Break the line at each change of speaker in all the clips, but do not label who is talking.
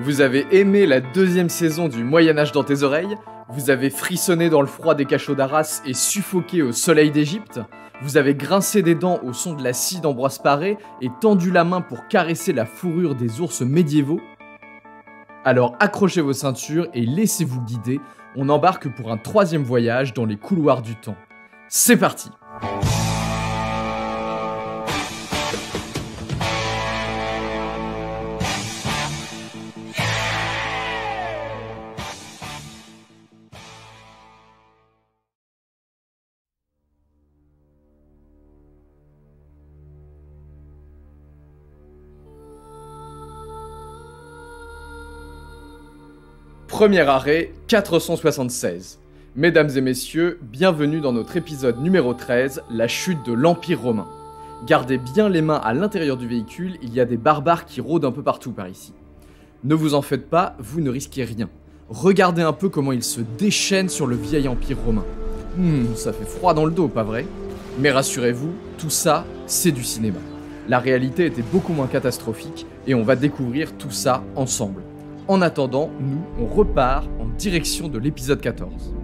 Vous avez aimé la deuxième saison du Moyen-Âge dans tes oreilles? Vous avez frissonné dans le froid des cachots d'Arras et suffoqué au soleil d'Égypte? Vous avez grincé des dents au son de la scie d'Ambroise Paré et tendu la main pour caresser la fourrure des ours médiévaux? Alors accrochez vos ceintures et laissez-vous guider, on embarque pour un troisième voyage dans les couloirs du temps. C'est parti! Premier arrêt, 476. Mesdames et messieurs, bienvenue dans notre épisode numéro 13, la chute de l'Empire romain. Gardez bien les mains à l'intérieur du véhicule, il y a des barbares qui rôdent un peu partout par ici. Ne vous en faites pas, vous ne risquez rien. Regardez un peu comment ils se déchaînent sur le vieil Empire romain. Ça fait froid dans le dos, pas vrai? Mais rassurez-vous, tout ça, c'est du cinéma. La réalité était beaucoup moins catastrophique et on va découvrir tout ça ensemble. En attendant, nous, on repart en direction de l'épisode 14.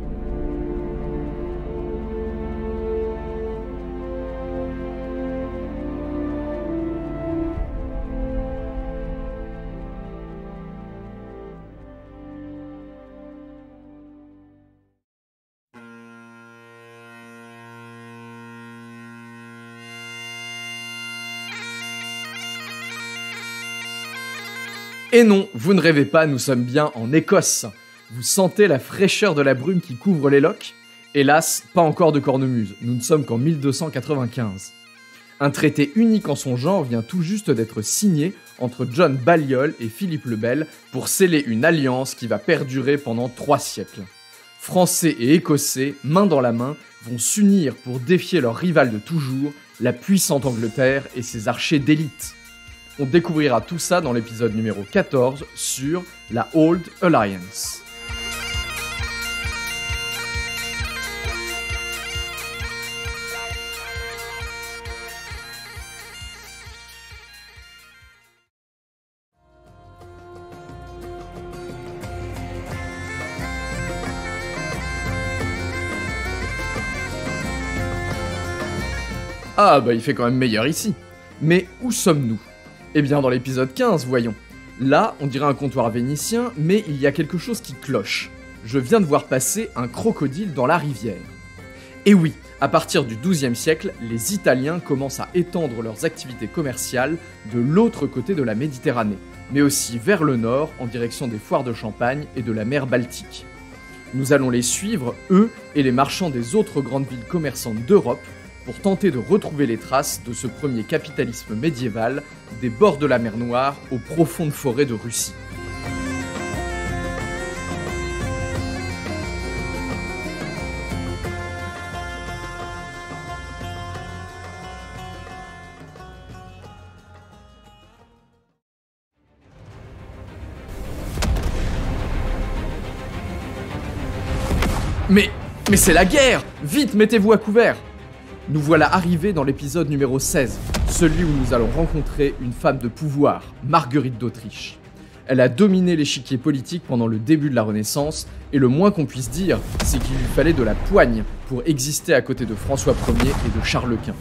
Et non, vous ne rêvez pas, nous sommes bien en Écosse. Vous sentez la fraîcheur de la brume qui couvre les lochs? Hélas, pas encore de cornemuse, nous ne sommes qu'en 1295. Un traité unique en son genre vient tout juste d'être signé entre John Balliol et Philippe le Bel pour sceller une alliance qui va perdurer pendant 3 siècles. Français et Écossais, main dans la main, vont s'unir pour défier leur rival de toujours, la puissante Angleterre et ses archers d'élite. On découvrira tout ça dans l'épisode numéro 14 sur la Old Alliance. Ah bah il fait quand même meilleur ici. Mais où sommes-nous ? Eh bien dans l'épisode 15, voyons. Là, on dirait un comptoir vénitien, mais il y a quelque chose qui cloche. Je viens de voir passer un crocodile dans la rivière. Et oui, à partir du XIIe siècle, les Italiens commencent à étendre leurs activités commerciales de l'autre côté de la Méditerranée, mais aussi vers le nord, en direction des foires de Champagne et de la mer Baltique. Nous allons les suivre, eux et les marchands des autres grandes villes commerçantes d'Europe, pour tenter de retrouver les traces de ce premier capitalisme médiéval des bords de la mer Noire aux profondes forêts de Russie. Mais c'est la guerre! Vite, mettez-vous à couvert! Nous voilà arrivés dans l'épisode numéro 16, celui où nous allons rencontrer une femme de pouvoir, Marguerite d'Autriche. Elle a dominé l'échiquier politique pendant le début de la Renaissance, et le moins qu'on puisse dire, c'est qu'il lui fallait de la poigne pour exister à côté de François Ier et de Charles Quint.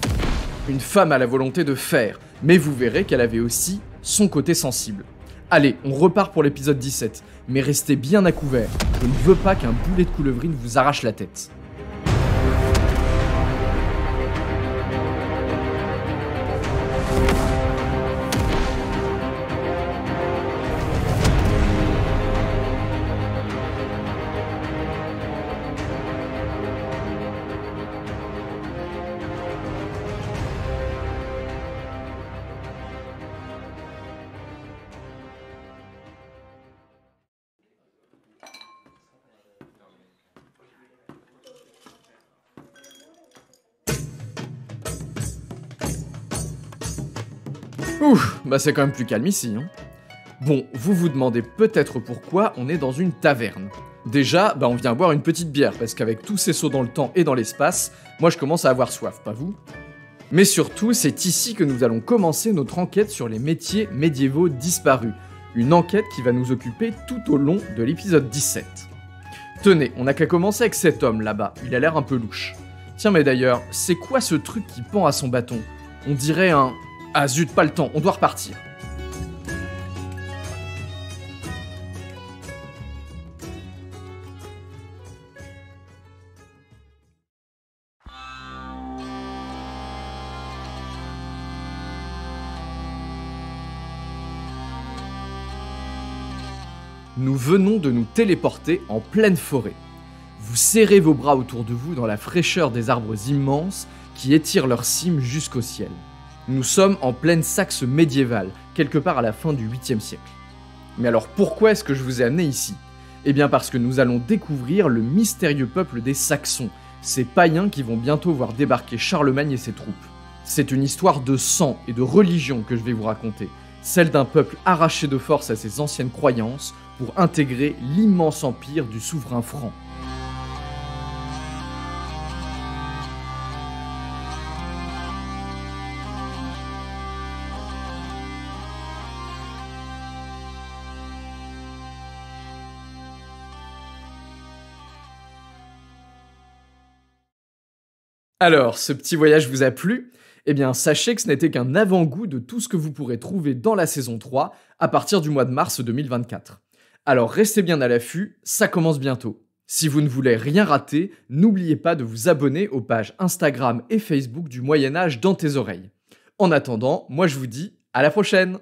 Une femme à la volonté de faire, mais vous verrez qu'elle avait aussi son côté sensible. Allez, on repart pour l'épisode 17, mais restez bien à couvert, je ne veux pas qu'un boulet de coulevrine vous arrache la tête. Ouf, bah c'est quand même plus calme ici, hein. Bon, vous vous demandez peut-être pourquoi on est dans une taverne. Déjà, on vient boire une petite bière, parce qu'avec tous ces sauts dans le temps et dans l'espace, moi je commence à avoir soif, pas vous? Mais surtout, c'est ici que nous allons commencer notre enquête sur les métiers médiévaux disparus. Une enquête qui va nous occuper tout au long de l'épisode 17. Tenez, on n'a qu'à commencer avec cet homme là-bas, il a l'air un peu louche. Tiens mais d'ailleurs, c'est quoi ce truc qui pend à son bâton? On dirait un... Ah zut, pas le temps, on doit repartir. Nous venons de nous téléporter en pleine forêt. Vous serrez vos bras autour de vous dans la fraîcheur des arbres immenses qui étirent leurs cimes jusqu'au ciel. Nous sommes en pleine Saxe médiévale, quelque part à la fin du 8e siècle. Mais alors pourquoi est-ce que je vous ai amené ici? Eh bien parce que nous allons découvrir le mystérieux peuple des Saxons, ces païens qui vont bientôt voir débarquer Charlemagne et ses troupes. C'est une histoire de sang et de religion que je vais vous raconter, celle d'un peuple arraché de force à ses anciennes croyances pour intégrer l'immense empire du souverain franc. Alors, ce petit voyage vous a plu? Eh bien, sachez que ce n'était qu'un avant-goût de tout ce que vous pourrez trouver dans la saison 3 à partir du mois de mars 2024. Alors restez bien à l'affût, ça commence bientôt. Si vous ne voulez rien rater, n'oubliez pas de vous abonner aux pages Instagram et Facebook du Moyen-Âge dans tes oreilles. En attendant, moi je vous dis à la prochaine!